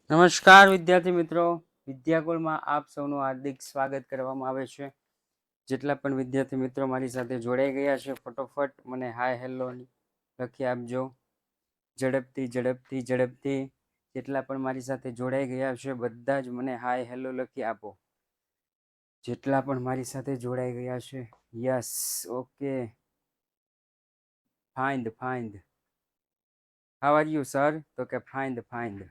નમસ્કાર વિદ્યાર્થી મિત્રો, વિદ્યાકુળમાં આપ સૌનું હાર્દિક સ્વાગત કરવામાં આવે છે. જેટલા પણ વિદ્યાર્થી મિત્રો મારી સાથે જોડાઈ ગયા છે, ફટોફટ મને હાય હેલો લખી આપજો. ઝડપથી ઝડપથી ઝડપથી જેટલા પણ મારી સાથે જોડાઈ ગયા છે બધા જ મને હાય હેલો લખી આપો. જેટલા પણ મારી સાથે જોડાઈ ગયા છે, yes, okay, fine fine. How are you sir? તો કે fine fine.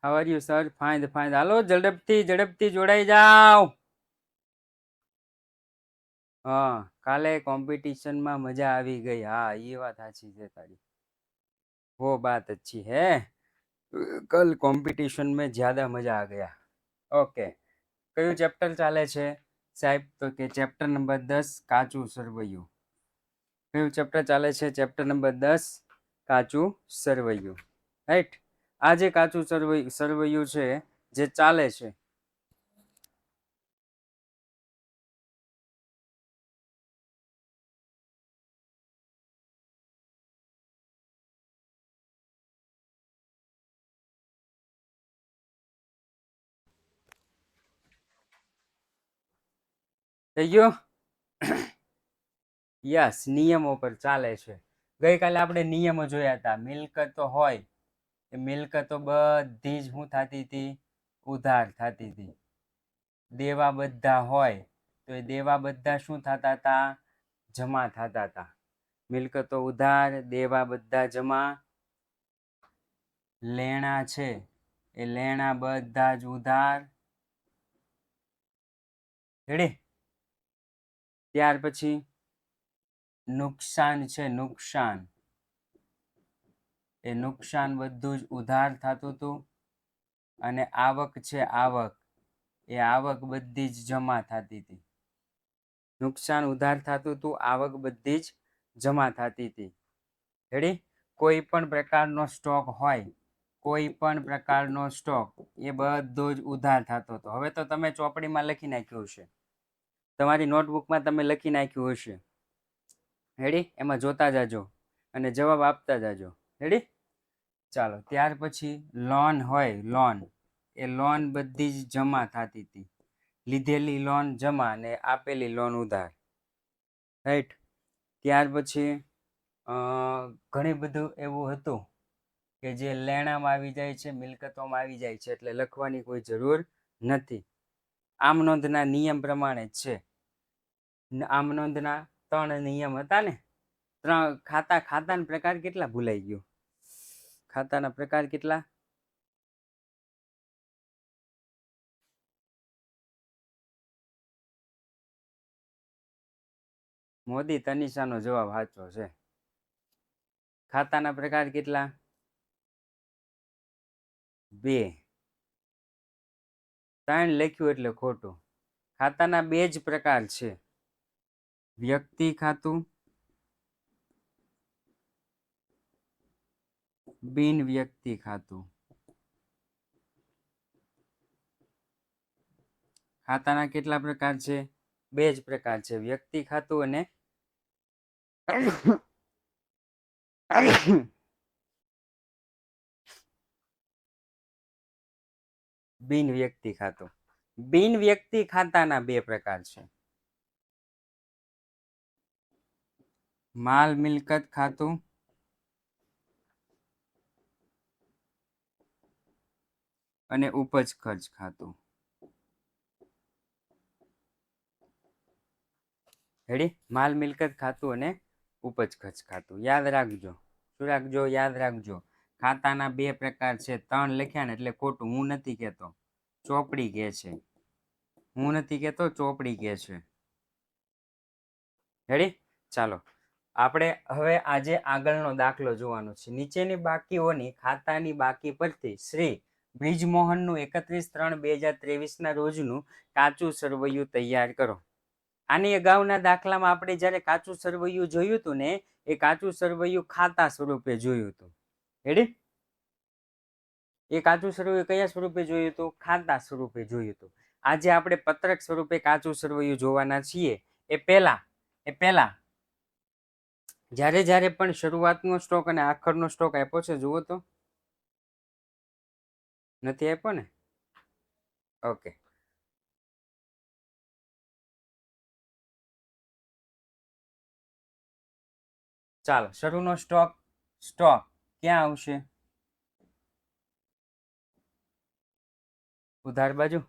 How are you sir? Fine fine. હાલો ઝડપથી ઝડપથી જોડાઈ જાઓ. હા, કાલે કોમ્પિટિશનમાં મજા આવી ગઈ. હા, ये बात સાચી છે તારી. वो बात अच्छी है. कल कंपटीशन में ज्यादा मजा आ गया. ओके, કયું ચેપ્ટર ચાલે છે સાહેબ? તો કે ચેપ્ટર નંબર 10 કાચું સરવૈયું. કયું ચેપ્ટર ચાલે છે? ચેપ્ટર નંબર 10 કાચું સરવૈયું. રાઈટ. આ જે કાચું સરવૈયું છે જે ચાલે છે, થઈ ગયું? યસ, નિયમો પર ચાલે છે. ગઈકાલે આપણે નિયમો જોયા હતા. મિલકતો હોય એ મિલકતો બધી જ શું થતી હતી? ઉધાર થતી હતી. દેવા બધા હોય તો એ દેવા બધા શું થતા હતા? જમા થતા હતા. મિલકતો ઉધાર, દેવા બધા જમા. લેણા છે એ લેણા બધા જ ઉધાર. રેડી? ત્યાર પછી નુકસાન છે, નુકસાન એ નુકસાન બધું જ ઉધાર થતું હતું. અને આવક છે, આવક એ આવક બધી જ જમા થતી હતી. નુકસાન ઉધાર થતું હતું, આવક બધી જ જમા થતી હતી. રેડી? કોઈ પણ પ્રકારનો સ્ટોક હોય, કોઈ પણ પ્રકારનો સ્ટોક એ બધો જ ઉધાર થતો હતો. હવે તો તમે ચોપડીમાં લખી નાખ્યું હશે, તમારી નોટબુકમાં તમે લખી નાખ્યું હશે. રેડી? એમાં જોતા જાજો અને જવાબ આપતા જાજો. રેડી? ચાલો, ત્યાર પછી લોન હોય, લોન એ લોન બધી જ જમા થતી હતી. લીધેલી લોન જમા ને આપેલી લોન ઉધાર. રાઈટ? ત્યાર પછી ઘણી બધું એવું હતું કે જે લેણામાં આવી જાય છે, મિલકતોમાં આવી જાય છે, એટલે લખવાની કોઈ જરૂર નથી. આમ નોંધના નિયમ પ્રમાણે જ છે. આમ નોંધના 3 નિયમ હતા ને? ખાતાના પ્રકાર કેટલા ભૂલાઈ ગયો? ખાતાના પ્રકાર કેટલા? મોદી, તનિષાનો જવાબ સાચો છે. ખાતાના પ્રકાર કેટલા? 2. 3 લખ્યું એટલે ખોટું. ખાતાના 2 જ પ્રકાર છે, વ્યક્તિ ખાતું, બિન વ્યક્તિ ખાતું. ખાતાના કેટલા પ્રકાર છે? 2 જ પ્રકાર છે, વ્યક્તિ ખાતું અને બિન વ્યક્તિ ખાતું. બિન વ્યક્તિ ખાતાના 2 પ્રકાર છે, માલ મિલકત ખાતું અને ઉપજ ખર્ચ ખાતું. રેડી? માલ મિલકત ખાતું અને ઉપજ ખર્ચ ખાતું. યાદ રાખજો. શું રાખજો? યાદ રાખજો. ખાતાના 2 પ્રકાર છે. 3 લખ્યા ને એટલે ખોટું. હું નથી કહેતો, ચોપડી કહે છે. હું નથી કહેતો, ચોપડી કહે છે. રેડી? ચાલો, આપણે હવે આજે આગળનો દાખલો જોવાનો છે. નીચેની બાકીઓની ખાતાની બાકી પરથી શ્રી બ્રિજમોહનનું 31/3/2023 રોજનું કાચું સરવૈયું તૈયાર કરો. આની અગાઉના દાખલામાં આપણે જ્યારે કાચું સરવૈયું જોયું હતું ને, એ કાચું સરવૈયું ખાતા સ્વરૂપે જોયું હતું. રેડી? એ કાચું સરવૈયું કયા સ્વરૂપે જોયું હતું? ખાતા સ્વરૂપે જોયું હતું. આજે આપણે પત્રક સ્વરૂપે કાચું સરવૈયું જોવાના છીએ. એ પહેલા જ્યારે જ્યારે પણ શરૂઆતનો સ્ટોક અને આખરનો સ્ટોક આપ્યો છે જુઓ તો, નથી આપ્યો ને? ઓકે, ચાલો શરૂનો સ્ટોક ક્યાં આવશે? ઉધાર બાજુ.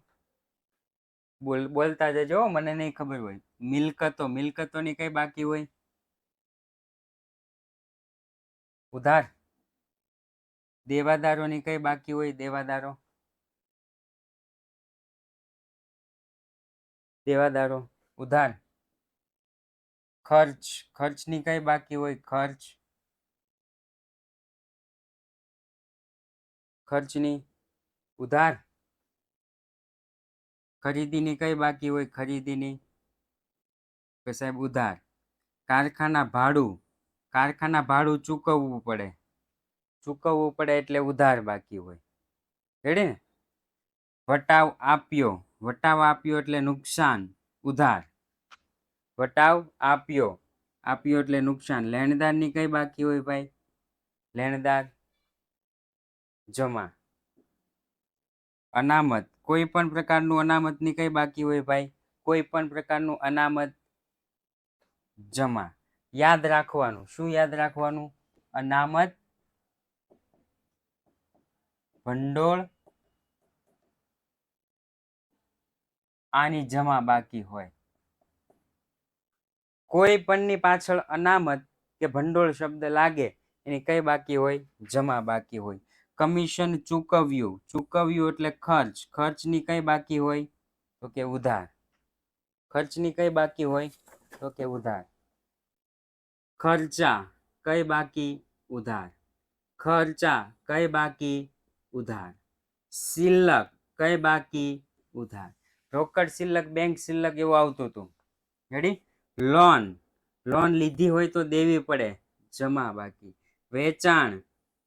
બોલતા જજો, મને નહીં ખબર હોય. મિલકતોની કઈ બાકી હોય? ઉધાર. દેવાદારોની કઈ બાકી હોય? દેવાદારો ઉધાર. ખર્ચની કઈ બાકી હોય? ખર્ચની ઉધાર. ખરીદીની કઈ બાકી હોય? ખરીદીની કે સાહેબ ઉધાર. કારખાના ભાડું ચૂકવવું પડે એટલે ઉધાર બાકી હોય. રેડી ને? વટાવ આપ્યો એટલે નુકસાન, ઉધાર. વટાવ આપ્યો એટલે નુકસાન. લેણદારની કઈ બાકી હોય ભાઈ? લેણદાર જમા. અનામત, કોઈ પણ પ્રકારનું અનામતની કઈ બાકી હોય ભાઈ? કોઈ પણ પ્રકારનું અનામત જમા. યાદ રાખવાનું, શું યાદ રાખવાનું? અનામત ભંડોળ આની જમા બાકી હોય. કોઈ પણની પાછળ અનામત કે ભંડોળ શબ્દ લાગે એની કઈ બાકી હોય? જમા બાકી હોય. કમિશન ચૂકવ્યું એટલે ખર્ચની કઈ બાકી હોય? તો કે ઉધાર. ખર્ચની કઈ બાકી હોય? તો કે ઉધાર. ખર્ચા કઈ બાકી? ઉધાર. ખર્ચા કઈ બાકી? ઉધાર. શિલ્લક કઈ બાકી? ઉધાર. રોકડ શિલ્લક, બેંક શિલ્લક એવું આવતું હતું. રેડી? લોન લીધી હોય તો દેવી પડે, જમા બાકી.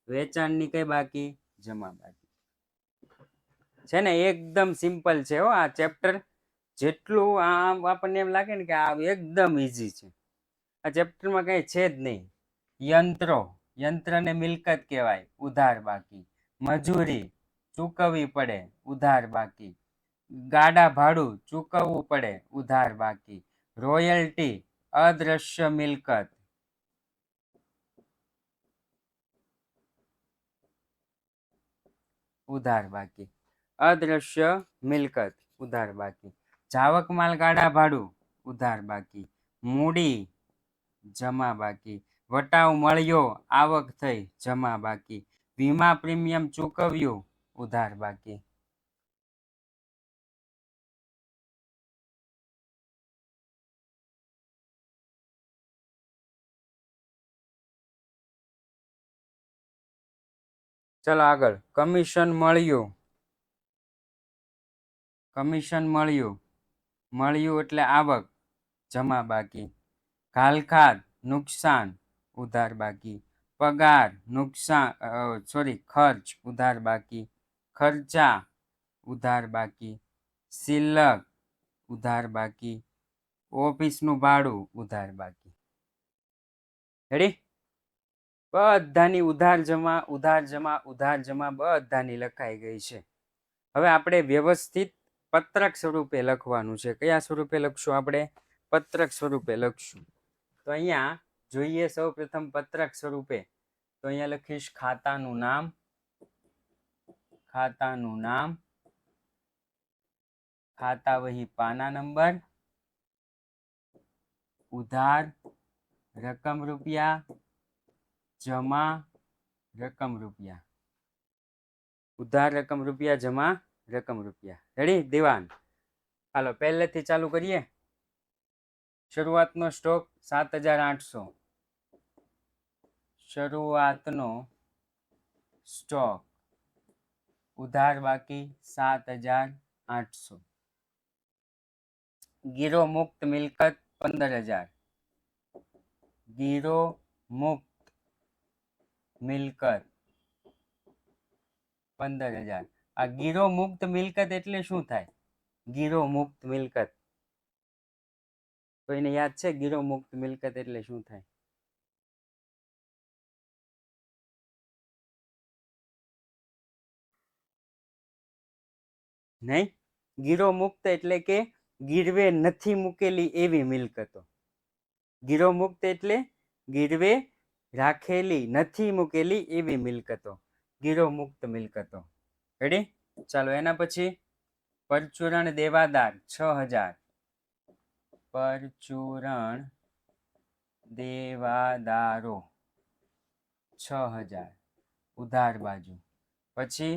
વેચાણની કઈ બાકી? જમા બાકી. છે ને, એકદમ સિમ્પલ છે હો આ ચેપ્ટર. જેટલું આમ આપણને એમ લાગે ને કે આ એકદમ ઈઝી છે. આ ચેપ્ટરમાં કઈ છે જ નહીં. યંત્રને મિલકત કહેવાય, ઉધાર બાકી. મજૂરી ચૂકવવી પડે, ઉધાર બાકી. ગાડા ભાડું ચૂકવવું પડે, ઉધાર બાકી. રોયલ્ટી અદ્રશ્ય મિલકત, ઉધાર બાકી. અદ્રશ્ય મિલકત, ઉધાર બાકી. જાવક માલ ગાડા ભાડું, ઉધાર બાકી. મૂડી જમા બાકી. વટાવ મળ્યો, આવક થઈ, જમા બાકી. વીમા પ્રીમિયમ ચૂકવ્યું, ઉધાર બાકી. ચલો આગળ. કમિશન મળ્યું એટલે આવક, જમા બાકી. ઘાલખાત નુકસાન, ઉધાર બાકી. પગાર ખર્ચ, ઉધાર બાકી. ખર્ચા, ઉધાર બાકી. શિલ્લક, ઉધાર બાકી. ઓફિસનું ભાડું, ઉધાર બાકી. રેડી? બધાની ઉધાર જમા બધાની લખાઈ ગઈ છે. હવે આપણે વ્યવસ્થિત પત્રક સ્વરૂપે લખવાનું છે. કયા સ્વરૂપે લખશું? આપણે પત્રક સ્વરૂપે લખશું. તો અહીંયા જોઈએ સૌ પ્રથમ પત્રક સ્વરૂપે. તો અહીંયા લખીશ ખાતાનું નામ, ખાતા વહી પાના નંબર, ઉધાર રકમ રૂપિયા, જમા રકમ રૂપિયા. ઉધાર રકમ રૂપિયા, જમા રકમ રૂપિયા. રેડી? દિવાન. હાલો પહેલેથી ચાલુ કરીએ. શરૂઆતનો સ્ટોક 7,800. શરૂઆતનો સ્ટોક, ઉધાર બાકી 7,800. ગીરો મુક્ત મિલકત 15,000. ગીરો મુક્ત મિલકત 15,000. આ ગીરો મુક્ત મિલકત એટલે શું થાય? ગીરો મુક્ત મિલકત કોઈને યાદ છે? ગીરો મુક્ત મિલકત એટલે શું થાય? નહીં. ગીરો મુક્ત એટલે કે ગીરવે નથી મૂકેલી એવી મિલકતો. ગીરો મુક્ત એટલે ગીરવે રાખેલી નથી મૂકેલી એવી મિલકતો, ગીરો મુક્ત મિલકતો. રેડી? ચાલો એના પછી પરચુરણ દેવાદાર 6000, પરચુરણ દેવાદારો 6000 ઉધાર બાજુ. પછી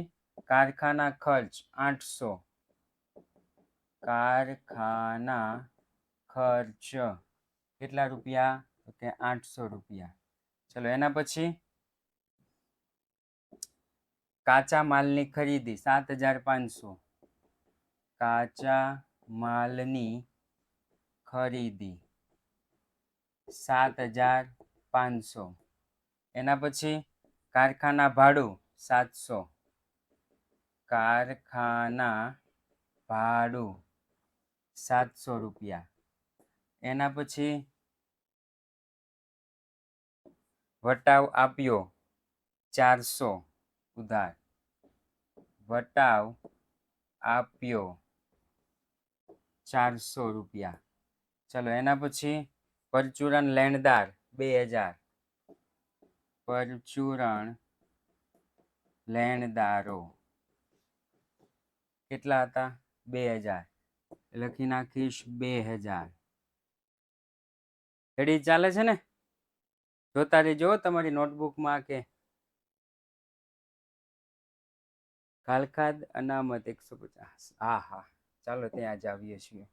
કારખાના ખર્ચ 800, કારખાના ખર્ચ કેટલા રૂપિયા? તો કે 800 રૂપિયા. ચલો એના પછી કાચા માલની ખરીદી 7500, કાચા માલની ખરીદી 7500. એના પછી કારખાના ભાડું 700, કારખાના ભાડું 700 રૂપિયા. એના પછી વટાવ આપ્યો 400 ઉધાર, વટાવ આપ્યો 400 રૂપિયા. ચલો એના પછી પરચુરણ લેણદાર 2000, પરચુરણ લેણદારો કેટલા હતા? 2000. લખી નાખીશ 2000. રેડી? ચાલે છે ને? જોતા રહેજો તમારી નોટબુકમાં. કે કાલખાદ અનામત 150. હા હા, ચાલો ત્યાં જ આવીએ છીએ.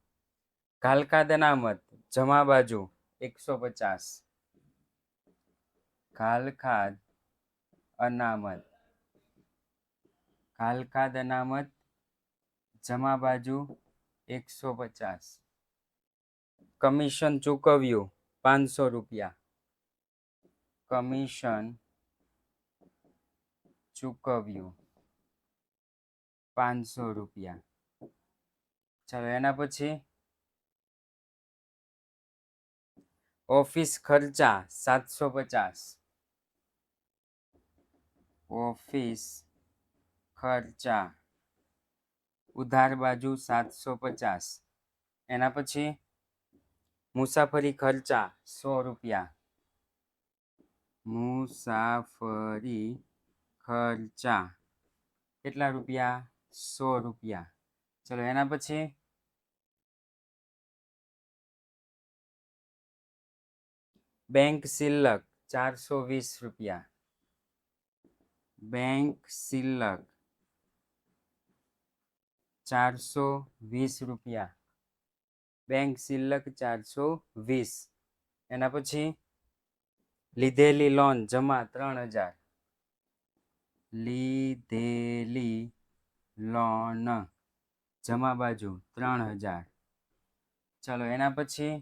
કાલખાદ અનામત જમા બાજુ 150, કાલખાદ અનામત, કાલખાદ અનામત જમા બાજુ 150. કમિશન ચૂકવ્યું 500 રૂપિયા, કમિશન ચૂકવ્યું 500 રૂપિયા. ચાલો એના પછી ઓફિસ ખર્ચા 750, ઓફિસ ખર્ચા ઉધાર બાજુ 750. એના પછી મુસાફરી ખર્ચા 100 રૂપિયા, મુસાફરી ખર્ચા કેટલા રૂપિયા? 100 રૂપિયા. ચલો એના પછી બેંક શિલ્લક 420 રૂપિયા, બેંક શિલ્લક 420 રૂપિયા, બેંક શિલ્લક 420. એના પછી લીધેલી લોન જમા 3000, લીધેલી લોન જમા બાજુ 3000. ચાલો એના પછી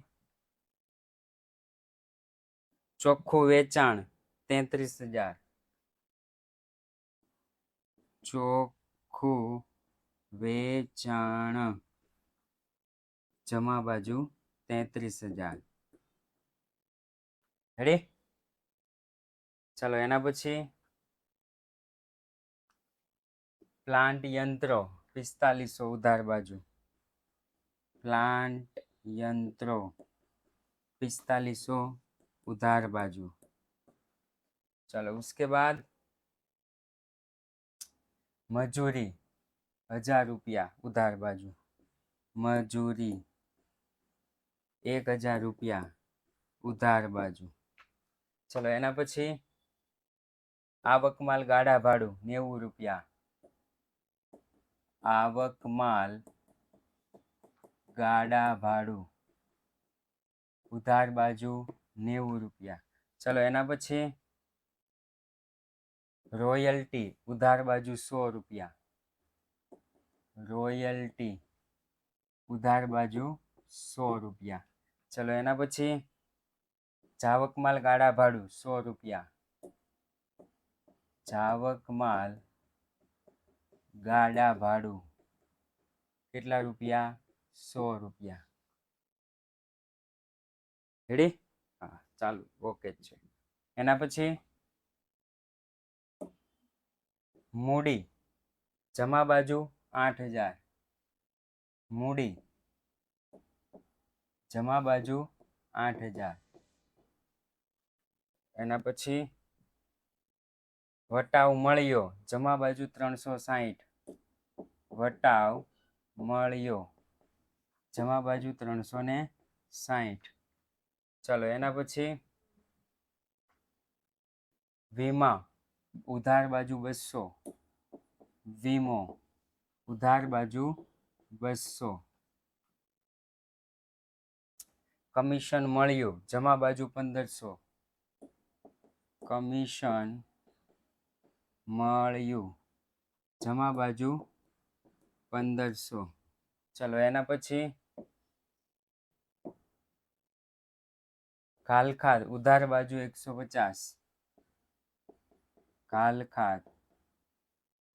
ચોખ્ખું વેચાણ 33000, ચોખ્ખું વેચાણ જમા બાજુ 33000. રેડી? ચાલો એના પછી પ્લાન્ટ યંત્રો 4500 ઉધાર બાજુ, પ્લાન્ટ યંત્રો 4500 उधार बाजू. चलो उसके बाद मजूरी 1000 रुपया उधार बाजू, मजूरी 1000 रुपया उधार बाजू. चलो एना पछी आवक माल गाड़ा भाड़ू 90 रुपया, आवक माल गाड़ा भाड़ू उधार बाजू 90 रुपया. चलो एना पछी रॉयल्टी उधार बाजू 100 रुपया, रॉयल्टी उधार बाजू 100 रुपया. चलो एना पछी जावक माल गाड़ा भाड़ू 100 रुपया, जावक माल गाड़ा भाड़ू કેટલા રૂપિયા? 100 રૂપિયા. રેડી? હા, ચાલુ. ઓકે છે. એના પછી મૂડી જમા બાજુ 8000, મૂડી જમા બાજુ 8000. એના પછી વટાવ મળ્યો જમા બાજુ 360. વટાવ મળ્યો જમા બાજુ 360. ચલો એના પછી વીમા ઉધાર બાજુ 200. વીમો ઉધાર બાજુ 200. કમિશન મળ્યું જમા બાજુ 1500. કમિશન મળ્યું જમા બાજુ 1500. ચલો એના પછી ઘાલખાત ઉધાર બાજુ 150. ઘાલખાત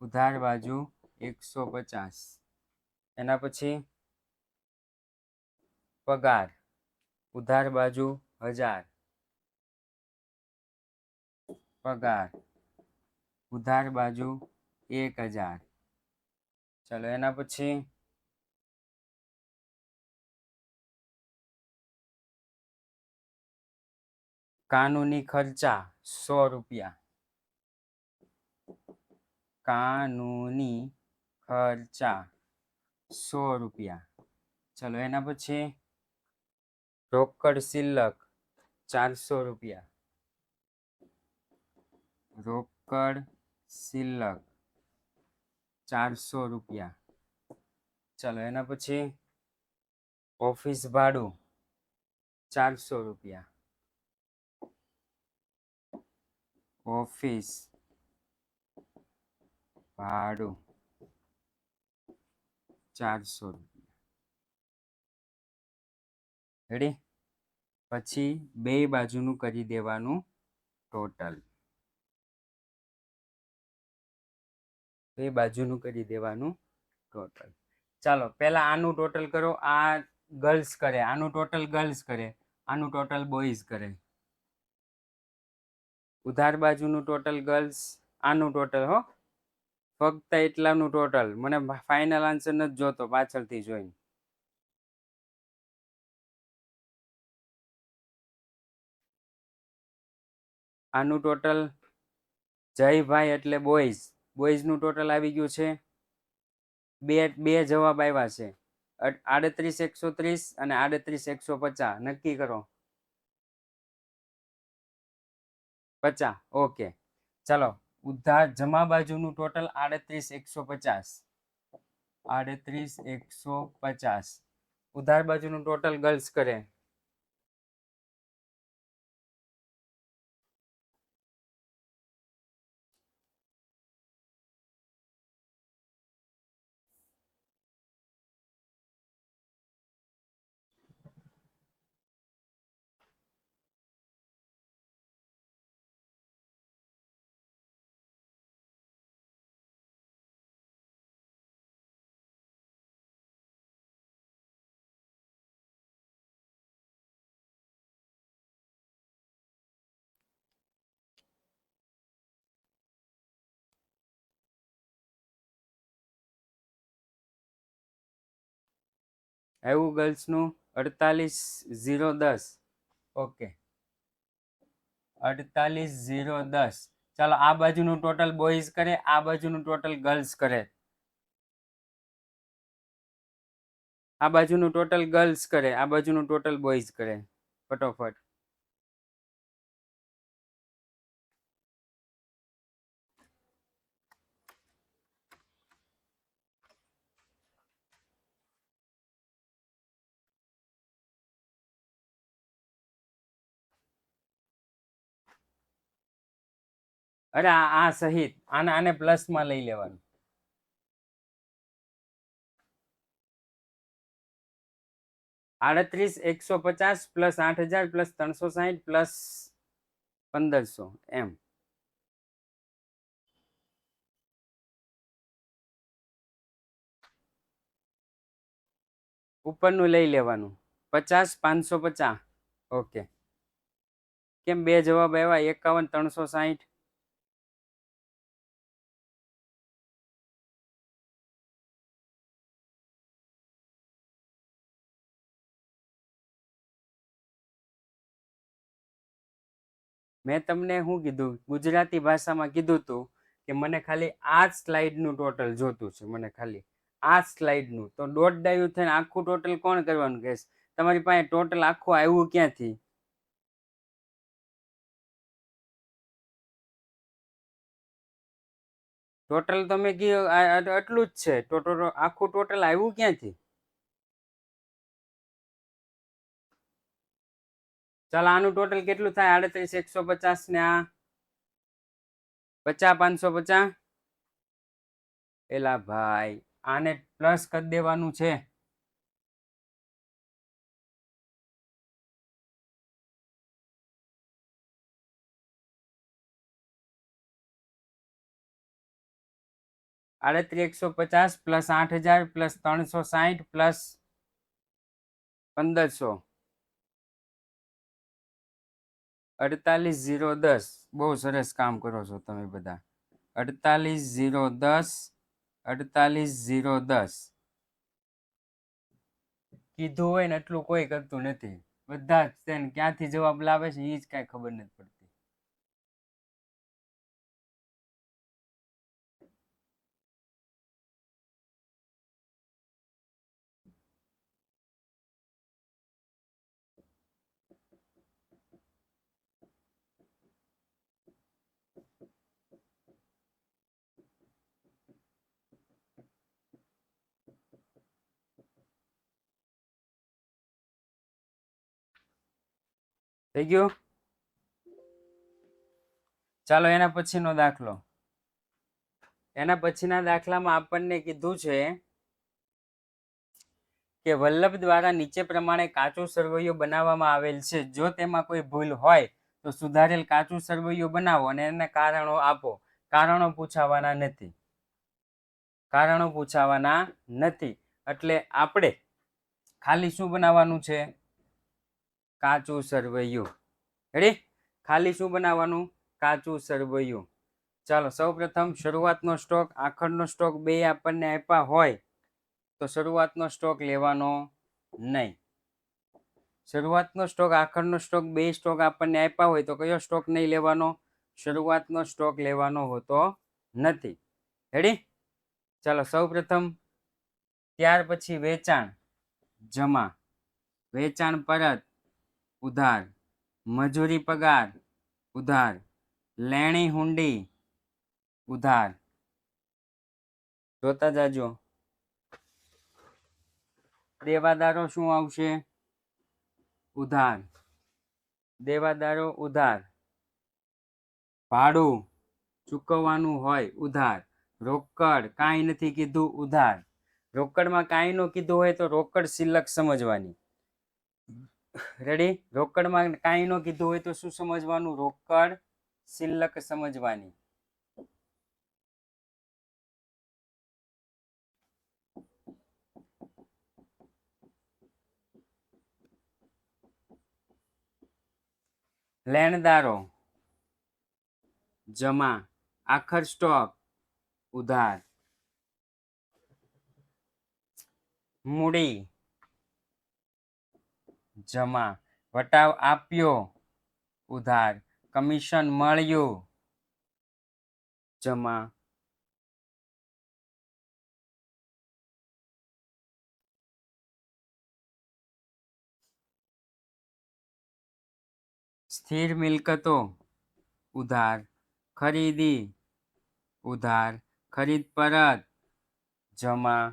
ઉધાર બાજુ 150. એના પછી પગાર ઉધાર બાજુ 1000. પગાર ઉધાર બાજુ 1000. ચલો એના પછી કાનૂની ખર્ચા 100 રૂપિયા. કાનૂની ખર્ચા 100 રૂપિયા. ચલો એના પછી રોકડ શિલ્લક 400 રૂપિયા. રોકડ શિલ્લક 400 રૂપિયા. ચલો એના પછી ઓફિસ ભાડું 400 રૂપિયા. ઓફિસ ભાડું 400 રૂપિયા. રેડી? પછી બે બાજુનું કરી દેવાનું ટોટલ. બે બાજુનું કરી દેવાનું ટોટલ. ચાલો પહેલા આનું ટોટલ કરો. આ ગર્લ્સ કરે, આનું ટોટલ ગર્લ્સ કરે, આનું ટોટલ બોયઝ કરે. ઉધાર બાજુનું ટોટલ ગર્લ્સ, આનું ટોટલ હો, ફક્ત એટલાનું ટોટલ. મને ફાઇનલ આન્સર નથી જોતો, પાછળથી જોઈને. આનું ટોટલ જયભાઈ એટલે બોયઝ, બોયઝનું ટોટલ આવી ગયું છે. બે જવાબ આવ્યા છે, 38,130 અને 38,150. નક્કી કરો. 50. ઓકે ચાલો. ઉધાર જમા બાજુનું ટોટલ 38,150. 38,150. ઉધાર બાજુનું ટોટલ ગર્લ્સ કરે. આવ્યું ગર્લ્સનું 48,010. ઓકે 48,010. ચાલો આ બાજુનું ટોટલ બોયઝ કરે, આ બાજુનું ટોટલ ગર્લ્સ કરે. આ બાજુનું ટોટલ ગર્લ્સ કરે, આ બાજુનું ટોટલ બોયઝ કરે. ફટોફટ. અરે આ સહિત આને પ્લસમાં લઈ લેવાનું. $38,150 પ્લસ 8,000 પ્લસ 360 પ્લસ 1,500 એમ. ઉપરનું લઈ લેવાનું 50, 550. ઓકે કેમ બે જવાબ આવ્યા? 51, 360. મેં તમને શું કીધું, ગુજરાતી ભાષામાં કીધું હતું કે મને ખાલી આ સ્લાઇડનું ટોટલ જોતું છે, મને ખાલી આ સ્લાઇડનું. તો દોઢ ડાયું થઈને આખું ટોટલ કોણ કરવાનું કહેશ? તમારી પાસે ટોટલ આખું આવ્યું ક્યાંથી? ટોટલ તમે કીધું આટલું જ છે, ટોટલ આખું ટોટલ આવ્યું ક્યાંથી? ચાલો આનું ટોટલ કેટલું થાય? 38 150 ને આ 50 550. એલા ભાઈ આને પ્લસ કરી દેવાનું છે. +8,150 પ્લસ 8,000 પ્લસ 360 પ્લસ 1,500 48,010. બહુ સરસ કામ કરો છો તમે બધા. 48,010 48,010 કીધું હોય ને એટલું કોઈ કરતું નથી. બધા જ તેને ક્યાંથી જવાબ લાવે છે એ જ કાંઈ ખબર નથી પડતી. થઈ ગયું? ચાલો એના પછીનો દાખલો. એના પછીના દાખલામાં આપણને કીધું છે કે વલ્લભ દ્વારા નીચે પ્રમાણે કાચું સરવૈયું બનાવવામાં આવેલ છે. જો તેમાં કોઈ ભૂલ હોય તો સુધારેલ કાચું સરવૈયું બનાવો અને એને કારણો આપો. કારણો પૂછાવાના નથી. કારણો પૂછાવાના નથી. એટલે આપણે ખાલી શું બનાવવાનું છે? કાચું સરવૈયું. રેડી? ખાલી શું બનાવવાનું? કાચું સરવૈયું. ચાલો સૌપ્રથમ શરૂઆતનો સ્ટોક, આખરનો સ્ટોક બે આપણને આપ્યા હોય તો શરૂઆતનો સ્ટોક લેવાનો નહીં. શરૂઆતનો સ્ટોક, આખરનો સ્ટોક બે સ્ટોક આપણને આપ્યા હોય તો કયો સ્ટોક નહીં લેવાનો? શરૂઆતનો સ્ટોક લેવાનો હોતો નથી. રેડી? ચાલો સૌપ્રથમ ત્યાર પછી વેચાણ જમા, વેચાણ પરત ઉધાર, મજૂરી પગાર ઉધાર, લેણી હુંડી ઉધાર. જોતા જાજો. દેવાદારો શું આવશે? ઉધાર. દેવાદારો ઉધાર. ભાડું ચૂકવવાનું હોય ઉધાર. રોકડ કાંઈ નથી કીધું ઉધાર. રોકડમાં કાંઈ ન કીધું હોય તો રોકડ શિલ્લક સમજવાની. રેડી? રોકડમાં કાંઈ ન કીધું હોય તો શું સમજવાનું? રોકડ શિલ્લક સમજવાની. લેણદારો જમા, આખર સ્ટોક ઉધાર, મૂડી જમા, વટાવ આપ્યો ઉધાર, કમિશન મળ્યું જમા, સ્થિર મિલકતો ઉધાર, ખરીદી ઉધાર, ખરીદ પરત જમા.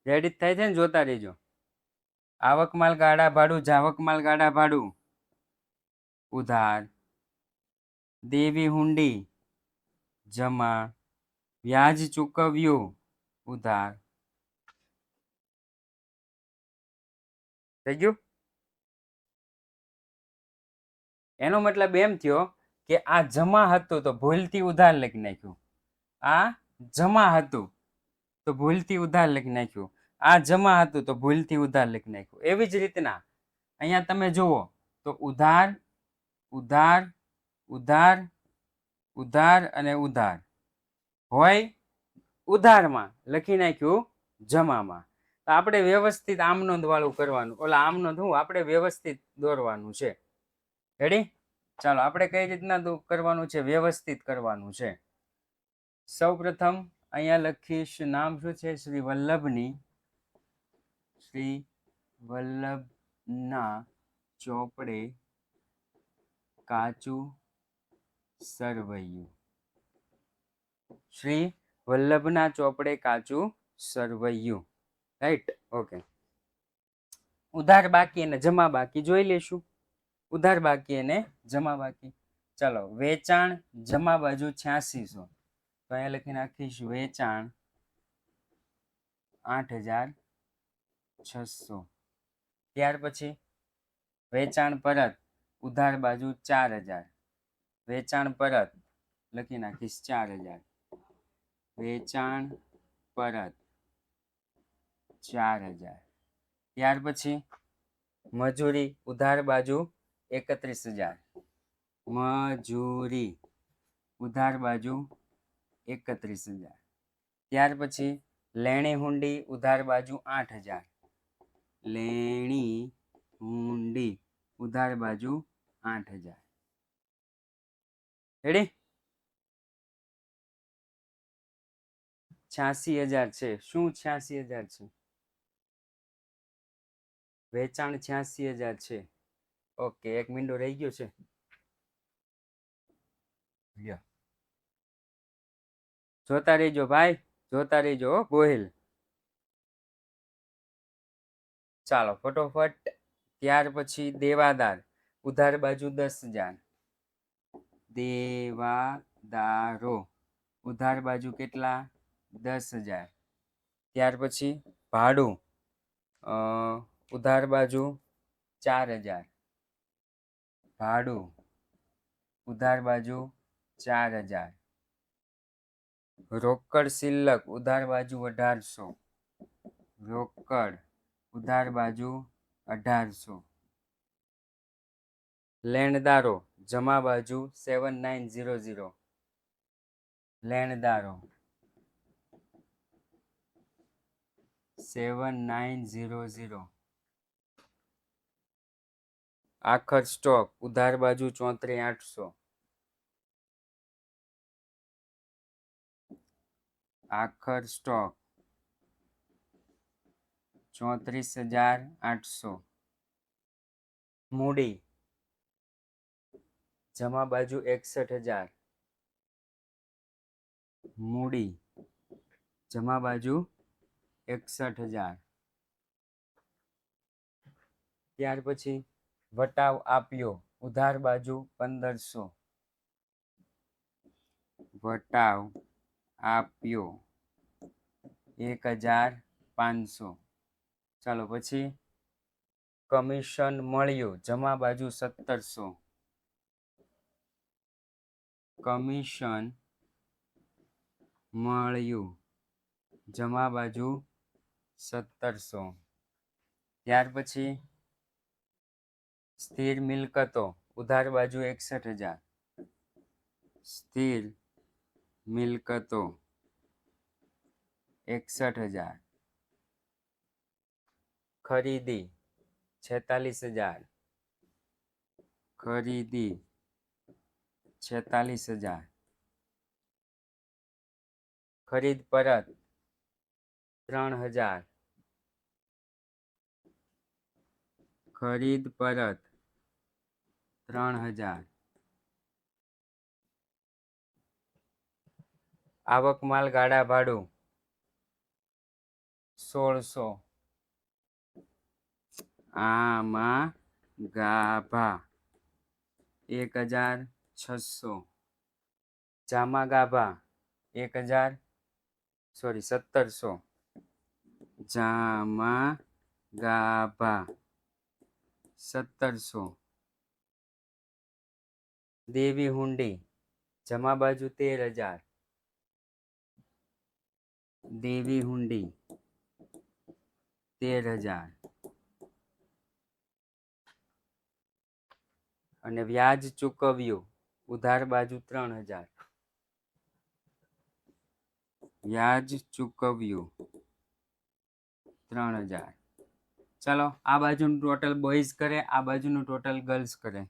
રેડી થાય છે ને? જોતા રહેજો. આવક માલ ગાડા ભાડું, જાવક માલ ગાડા ભાડું ઉધાર, દેવી હુંડી જમા, વ્યાજ ચૂકવ્યું ઉધાર. થઈ ગયું? એનો મતલબ એમ થયો કે આ જમા હતું તો ભૂલથી ઉધાર લખી નાખ્યું. આ જમા હતું તો ભૂલથી ઉધાર લખી નાખ્યું. આ જમા હતું તો ભૂલથી ઉધાર લખી નાખ્યું. એવી જ રીતના અહીંયા તમે જુઓ તો ઉધાર ઉધાર ઉધાર ઉધાર અને ઉધાર હોય ઉધારમાં લખી નાખ્યું જમામાં. તો આપણે વ્યવસ્થિત આમનોંધ વાળું કરવાનું. ઓલા આમનોંધ હું આપણે વ્યવસ્થિત દોરવાનું છે. રેડી? ચાલો આપણે કઈ રીતના કરવાનું છે, વ્યવસ્થિત કરવાનું છે. સૌ પ્રથમ અહીંયા લખીશ, નામ શું છે? શ્રી વલ્લભની, શ્રી વલ્લભના ચોપડે કાચું સરવૈયું. શ્રી વલ્લભના ચોપડે કાચું સરવૈયું. રાઈટ? ઓકે. ઉધાર બાકી અને જમા બાકી જોઈ લેશું. ઉધાર બાકી અને જમા બાકી. ચાલો, વેચાણ જમા બાજુ 8600, તો અહીંયા લખી નાખીશ વેચાણ 8600. ત્યાર પછી વેચાણ પરત ઉધાર બાજુ 4000, વેચાણ પરત લખી નાખીશ 4000, વેચાણ પરત 4000. ત્યાર પછી મજૂરી ઉધાર બાજુ 31000, મજૂરી ઉધાર બાજુ 31000. ત્યાર પછી લેણી હુંડી ઉધાર બાજુ 8000, લેણી હુંડી ઉધાર બાજુ 8000. રેડી? 86000 છે. શું 86000 છે? વેચાણ 86000 છે. ઓકે, એક મીંડો રહી ગયો છે. જોતા રહેજો ભાઈ, જોતા રહેજો ગોહિલ. ચાલો ફટોફટ. ત્યાર પછી દેવાદાર ઉધાર બાજુ 10000, દેવાદારો ઉધાર બાજુ કેટલા? 10000. ત્યાર પછી ભાડું ઉધાર બાજુ 4000, ભાડું ઉધાર બાજુ 4000. રોકડ શિલ્લક ઉધાર બાજુ 1800, રોકડ ઉધાર બાજુ 1800. લેણદારો જમા બાજુ 7900, લેણદારો 7900. આખર સ્ટોક ઉધાર બાજુ 34800, આખર સ્ટોક 34800. મૂડી જમા બાજુ 61000, મૂડી જમા બાજુ 61000. ત્યાર પછી વટાવ આપ્યો ઉધાર બાજુ 1500, વટાવ આપ્યો 1500. ચાલો પછી કમિશન મળ્યું જમા બાજુ 1700, કમિશન મળ્યું જમા બાજુ 1700. ત્યાર પછી સ્થિર મિલકતો ઉધાર બાજુ 61000, સ્થિર મિલકતો 61000. ખરીદી 46000, ખરીદી 46000. ખરીદ પરત 3000, ખરીદ પરત 3000. આવક માલ ગાડા ભાડું 1600, આમાં ગાભા 1600, જામા ગાભા 1700, જામા ગાભા 1700. દેવી હુંડી જમા બાજુ 13000, દેવી હુંડી 13000. અને વ્યાજ ચૂકવ્યું ઉધાર બાજુ 3000, વ્યાજ ચૂકવ્યું 3000. ચાલો આ બાજુનું ટોટલ બોયઝ કરે, આ બાજુનું ટોટલ ગર્લ્સ કરે.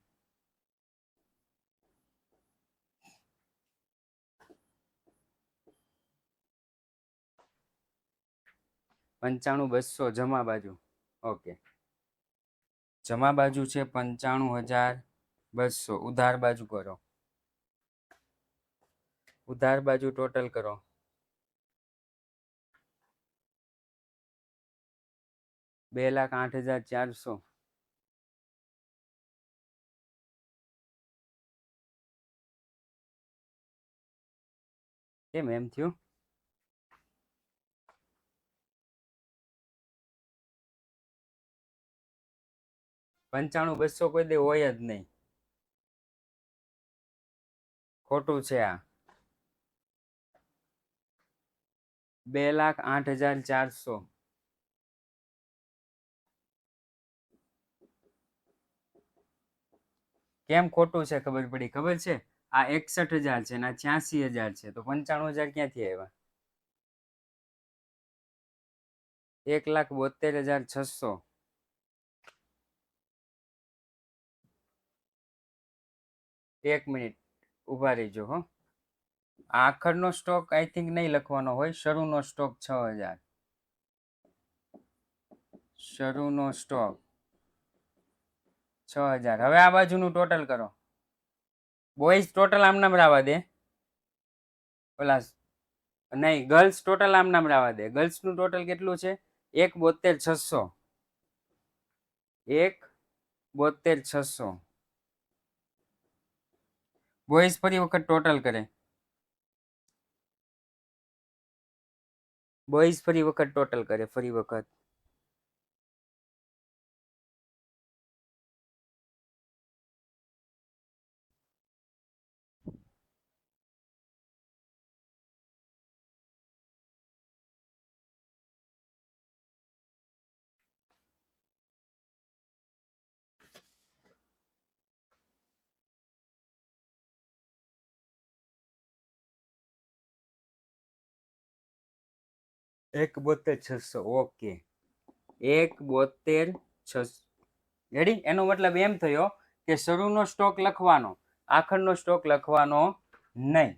95 200 જમા બાજુ. ઓકે, જમા બાજુ છે 95,200. ઉધાર બાજુ કરો. ઉધાર બાજુ ટોટલ કરો. 2,08,400. કેમ એમ થયું? 95,200 કોઈ દે હોય જ નહીં. ખોટું છે આ. 2,08,400. કેમ ખોટું છે ખબર પડી? ખબર છે, આ 61,000 છે ને આ 86,000 છે, તો 95,000 ક્યાંથી આવ્યા? 1,72,600. એક મિનિટ ઉભા રહીજો હો. આખરનો સ્ટોક આઈ થિંક નહીં લખવાનો હોય. શરૂનો સ્ટોક 6,000. શરૂનો સ્ટોક 6,000. હવે આ બાજુનું ટોટલ કરો. બોયઝ ટોટલ આમ નામ રાવા દે. ઓલા નહીં, ગર્લ્સ ટોટલ આમ નામ રાવા દે. ગર્લ્સનું ટોટલ કેટલું છે? 1,72,600. 1,72,600. બોયઝ ફરી વખત ટોટલ કરે. બોયઝ ફરી વખત ટોટલ કરે. ફરી વખત એક 72,600. ઓકે, 1,72,600. રેડી? એનો મતલબ એમ થયો કે શરૂનો સ્ટોક લખવાનો, આખરનો સ્ટોક લખવાનો નહીં.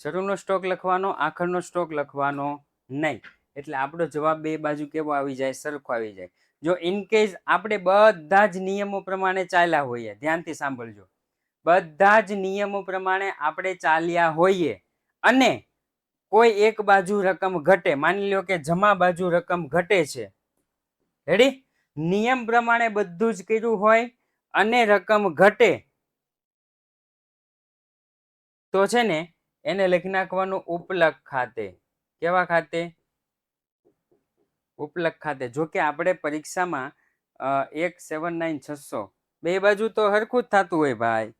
શરૂનો સ્ટોક લખવાનો, આખરનો સ્ટોક લખવાનો નહીં. એટલે આપણો જવાબ બે બાજુ કેવો આવી જાય? સરખો આવી જાય. જો ઇન કેસ આપણે બધા જ નિયમો પ્રમાણે ચાલ્યા હોઈએ, ધ્યાનથી સાંભળજો, બધા જ નિયમો પ્રમાણે આપણે ચાલ્યા હોઈએ અને કોઈ એક બાજુ રકમ ઘટે, માની લો કે જમા બાજુ રકમ ઘટે છે, રેડી? નિયમ પ્રમાણે બધું જ કર્યું હોય અને રકમ ઘટે તો છે ને એને લખી નાખવાનું ઉપલક ખાતે. કેવા ખાતે? ઉપલક ખાતે. જો કે આપણે પરીક્ષામાં 1,79,600 બે બાજુ તો હરખું જ થતું હોય ભાઈ.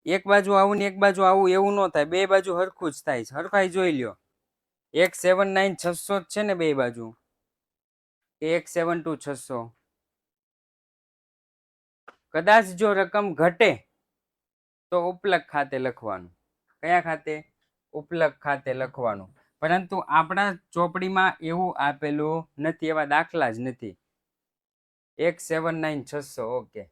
એક બાજુ આવું ને એક બાજુ આવું એવું ન થાય. બે બાજુ હરખું જ થાય. હરખાઈ જોઈ લ્યો. 1,79,600 છે ને બે બાજુ. 1,72,600. કદાચ જો રકમ ઘટે તો ઉપલક ખાતે લખવાનું. કયા ખાતે? ઉપલક ખાતે લખવાનું. પરંતુ આપણા ચોપડીમાં એવું આપેલું નથી, એવા દાખલા જ નથી. 1,79,600. Okay,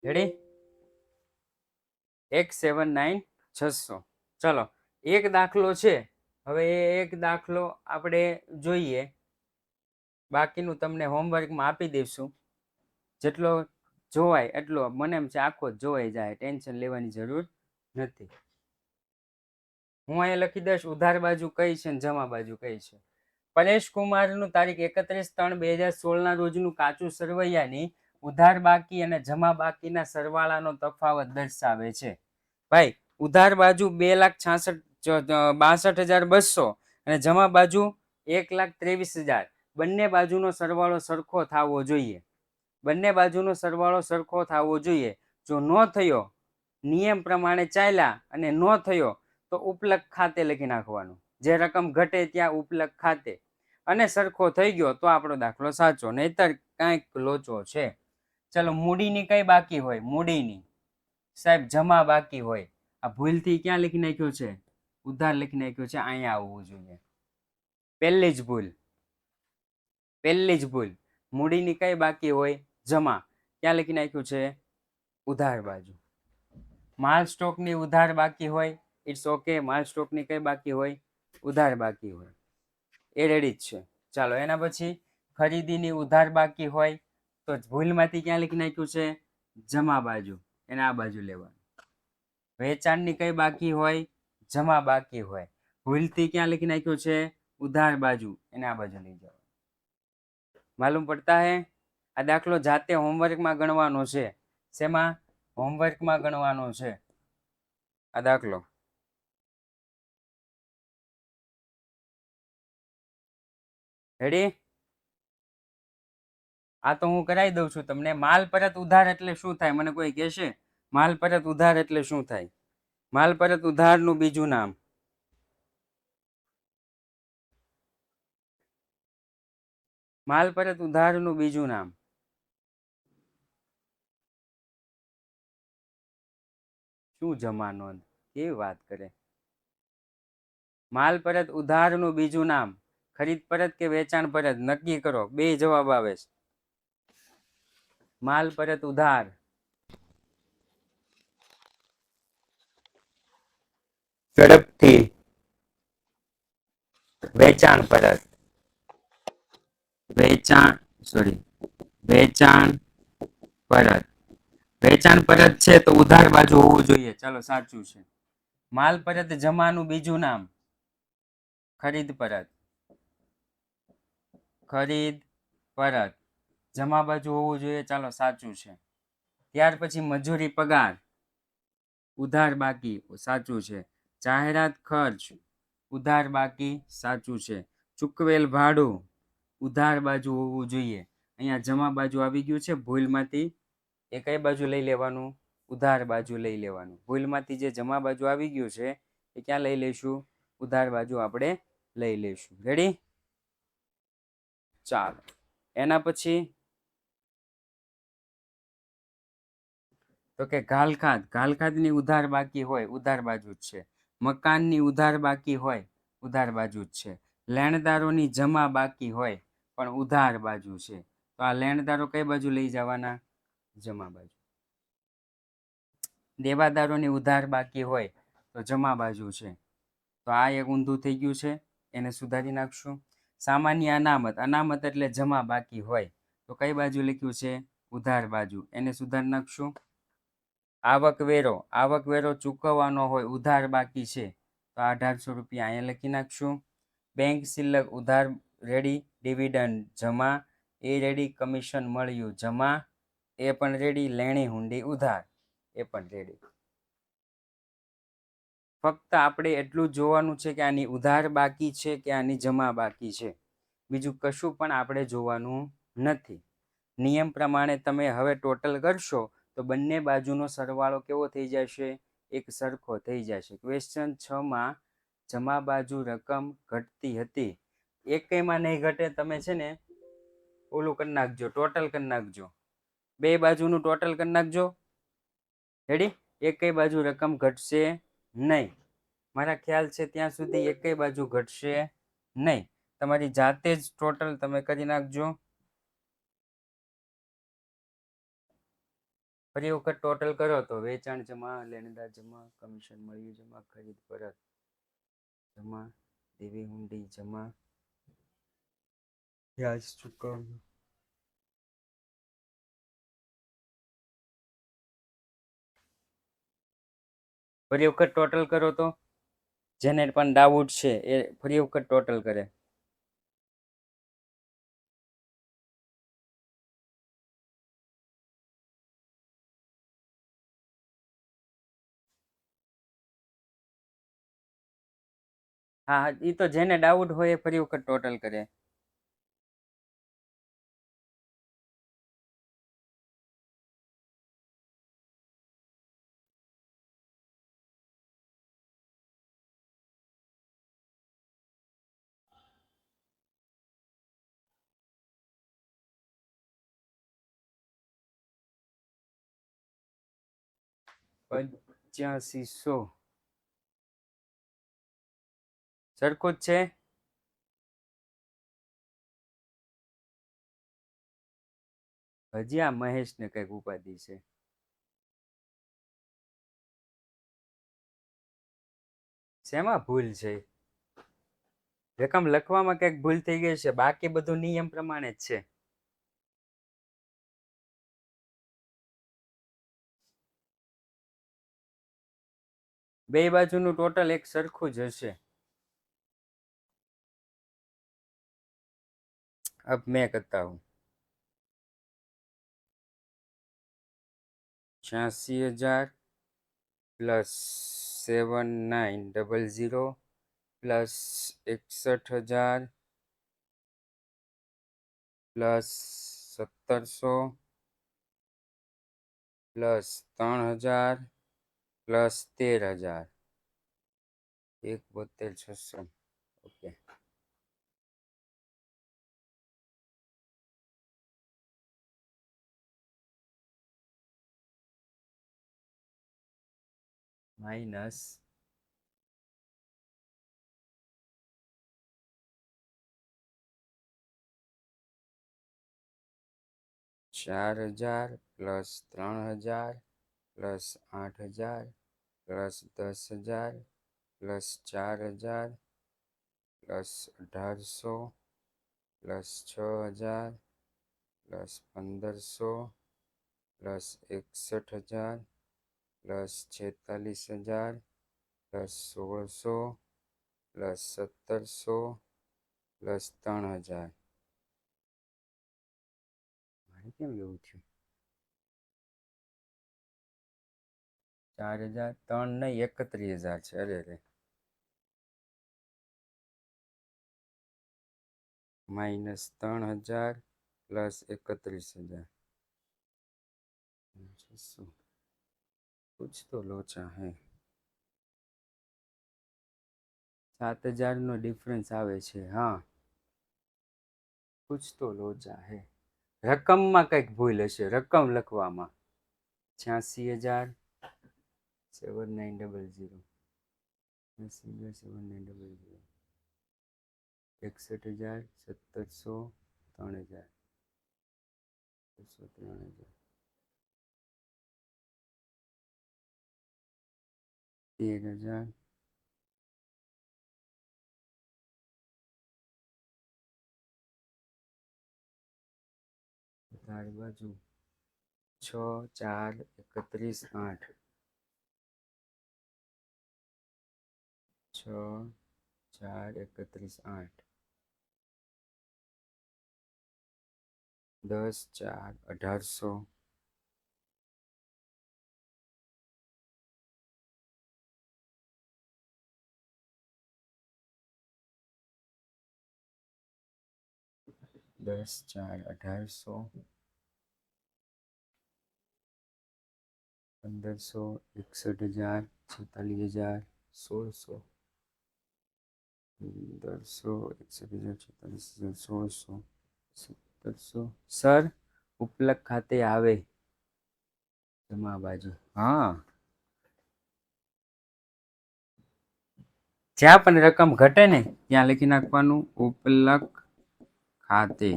ready? 1,79,600. ચલો, એક દાખલો છે. હવે એ એક દાખલો આપણે જોઈએ. બાકીનું તમને હોમવર્કમાં આપી દઈશું. જેટલો જોવાય એટલો. મને એમ છે આખો જ જોવાઈ જાય, ટેન્શન લેવાની જરૂર નથી. હું અહીંયા લખી દઈશ ઉધાર બાજુ કઈ છે ને જમા બાજુ કઈ છે. પરેશ કુમારનું તારીખ 31/3/2016 રોજનું કાચું સરવૈયાની ઉધાર બાકી અને જમા બાકીના સરવાળાનો તફાવત દર્શાવે છે. ભાઈ, ઉધાર બાજુ 2,62,200 અને જમા બાજુ 1,23,000. બંને બાજુનો સરવાળો સરખો થવો જોઈએ. બંને બાજુનો સરવાળો સરખો થવો જોઈએ. જો ન થયો, નિયમ પ્રમાણે ચાલ્યા અને ન થયો તો ઉપલક ખાતે લખી નાખવાનું. જે રકમ ઘટે ત્યાં ઉપલક ખાતે. અને સરખો થઈ ગયો તો આપણો દાખલો સાચો, નહીતર કાંઈક લોચો છે. ચલો, મૂડીની કઈ બાકી હોય? મૂડીની સાહેબ જમા બાકી હોય. આ ભૂલથી ક્યાં લખી નાખ્યું છે? ઉધાર લખી નાખ્યું છે. અહીંયા આવવું જોઈએ. પહેલી જ ભૂલ, પહેલી જ ભૂલ. મૂડીની કઈ બાકી હોય? જમા. ક્યાં લખી નાખ્યું છે? ઉધાર બાજુ. માલ સ્ટોકની ઉધાર બાકી હોય, ઇટ્સ ઓકે. માલ સ્ટોકની કઈ બાકી હોય? ઉધાર બાકી હોય. એ રેડી જ છે. ચાલો, એના પછી ખરીદીની ઉધાર બાકી હોય તો ભૂલમાંથી ક્યાં લખી નાખ્યું છે? જમા બાજુ. એને આ બાજુ લેવાનું. વેચાણની કઈ બાકી હોય? જમા બાકી હોય. ભૂલથી ક્યાં લખી નાખ્યું છે? ઉધાર બાજુ. એને આ બાજુ લઈ જાઓ. માલુમ પડતા હે? આ દાખલો જાતે હોમવર્કમાં ગણવાનો છે. શેમાં? હોમવર્કમાં ગણવાનો છે આ દાખલો. રેડી? આ તો હું કરાવી દઉં છું તમને. માલ પરત ઉધાર એટલે શું થાય? મને કોઈ કહેશે? માલ પરત ઉધાર એટલે શું થાય? માલ પરત ઉધારનું બીજું નામ. માલ પરત ઉધારનું બીજું નામ. શું જમા નોંધ? કેવી વાત કરે? માલ પરત ઉધારનું બીજું નામ. ખરીદ પરત કે વેચાણ પરત? નક્કી કરો. બે જવાબ આવે છે. માલ પરત ઉધાર. ઝડપથી. વેચાણ પરત. વેચાણ પરત. વેચાણ પરત છે તો ઉધાર બાજુ હોવું જોઈએ. ચાલો, સાચું છે. માલ પરત જમાનું બીજું નામ. ખરીદ પરત. ખરીદ પરત. જમા બાજુ હોવું જોઈએ. ચાલો, સાચું છે. ત્યાર પછી મજૂરી પગાર. ઉધાર બાકી. સાચું છે. જાહેરાત ખર્ચ. ઉધાર બાકી. સાચું છે. ચૂકવેલ ભાડું. ઉધાર બાજુ હોવું જોઈએ. અહીંયા જમા બાજુ આવી ગયું છે. ભૂલમાંથી એ કઈ બાજુ લઈ લેવાનું? ઉધાર બાજુ લઈ લેવાનું. ભૂલમાંથી જે જમા બાજુ આવી ગયું છે એ ક્યાં લઈ લઈશું? ઉધાર બાજુ આપણે લઈ લઈશું. રેડી? ચાલો, એના પછી તો કે ઘાલખાત. ઘાલખાતની ઉધાર બાકી હોય, ઉધાર બાજુ જ છે. મકાનની ઉધાર બાકી હોય, ઉધાર બાજુ જ છે. લેણદારોની જમા બાકી હોય પણ ઉધાર બાજુ છે, તો આ લેણદારો કઈ બાજુ લઈ જવાના? જમા બાજુ. દેવાદારોની ઉધાર બાકી હોય તો જમા બાજુ છે, તો આ એક ઊંધું થઈ ગયું છે, એને સુધારી નાખશું. સામાન્ય અનામત. અનામત એટલે જમા બાકી હોય, તો કઈ બાજુ લખ્યું છે? ઉધાર બાજુ. એને સુધારી નાખશું. આવકવેરો. આવકવેરો ચૂકવવાનો હોય, ઉધાર બાકી છે, તો 1800 રૂપિયા અહીંયા લખી નાખશું. બેંક શિલ્લક. ઉધાર રેડી. ડિવિડન્ડ જમા. એ રેડી. કમિશન મળ્યું જમા. એ પણ રેડી. લેણી હુંડી ઉધાર. એ પણ રેડી. ફક્ત આપણે એટલું જ જોવાનું છે કે આની ઉધાર બાકી છે કે આની જમા બાકી છે. બીજું કશું પણ આપણે જોવાનું નથી. નિયમ પ્રમાણે તમે હવે ટોટલ કરશો તો બંને બાજુનો સરવાળો કેવો થઈ જશે? એક સરખો થઈ જશે. ક્વેશ્ચન 6માં જમા બાજુ રકમ ઘટતી હતી. એકેયમાં નહીં ઘટે. તમે છે ને ઓલું કરી નાખજો, ટોટલ કરી નાખજો. બે બાજુનું ટોટલ કરી નાખજો. રેડી? એકેય બાજુ રકમ ઘટશે નહીં. મારા ખ્યાલ છે ત્યાં સુધી એકેય બાજુ ઘટશે નહીં. તમારી જાતે જ ટોટલ તમે કરી નાખજો. ફરી વખત ટોટલ કરો તો વેચાણ જમા, લેણદાર જમા, કમિશન મળ્યું જમા, ખરીદ પરત જમા, દેવી હુંડી જમા, વ્યાજ ચૂકવવું. ફરી વખત ટોટલ કરો તો જેને પણ ડાઉટ છે એ ફરી વખત ટોટલ કરે. હા, એ તો જેને ડાઉટ હોય એ ફરી વખત ટોટલ કરે. 8500 સરખું જ છે. હજી આ મહેશને કઈક ઉપાધિ છે. શેમાં ભૂલ છે? રકમ લખવામાં કઈક ભૂલ થઈ ગઈ છે, બાકી બધું નિયમ પ્રમાણે જ છે. બે બાજુનું ટોટલ એક સરખું જ હશે. अब मैं करता हूँ 86,000 plus 7900 plus 61,000 plus 1700 plus 3,000 plus 13,000 72,600. Okay minus 4,000 plus 3,000 plus 8,000 plus 10,000 plus 4,000 plus 1,800 plus 6,000 plus 1,500 plus 61,000 plus 46,000 plus 1,600 plus 1,700 plus 3,000. મારે કેમ એવું થયું? 4,000 3 નહીં 31,000 છે. અરે રે माइनस 3,000 प्लस 31,000. कुछ तो लोचा है. 7,000 નો ડિફરન્સ આવે છે. હા कुछ तो लोचा है. રકમમાં કંઈક ભૂલ હશે, રકમ લખવામાં. 86,000 7900 7900 61,000 1700 3,000 3,000 13,000 તારી બાજુ 6 4 31 8 6 4 31 8 10 4 1,800 10 4 1,800 1,500 61,000 46,000 1,600 1,500 61,000 46,000 1,700. સર ઉપલક ખાતે આવે જમા બાજુ. હા જ્યાં પણ રકમ ઘટે ને ત્યાં લખી નાખવાનું ઉપલક ખાતે.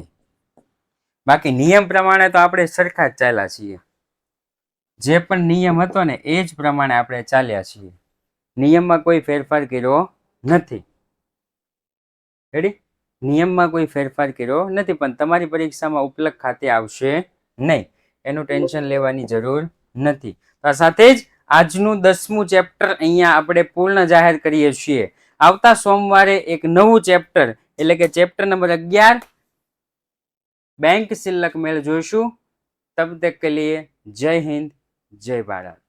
બાકી નિયમ પ્રમાણે તો આપણે સરખા જ ચાલ્યા છીએ. જે પણ નિયમ હતો ને એ જ પ્રમાણે આપણે ચાલ્યા છીએ. નિયમમાં કોઈ ફેરફાર કર્યો નથી. રેડી? નિયમમાં કોઈ ફેરફાર કર્યો નથી, પણ તમારી પરીક્ષામાં ઉપલક ખાતે આવશે નહીં, એનું ટેન્શન લેવાની જરૂર નથી. આ સાથે જ આજનું 10મું ચેપ્ટર અહીંયા આપણે પૂર્ણ જાહેર કરીએ છીએ. આવતા સોમવારે એક નવું ચેપ્ટર એટલે કે ચેપ્ટર નંબર 11 बैंक शिल्लक मेल जोईशु. तब तक के लिए जय हिंद जय भारत.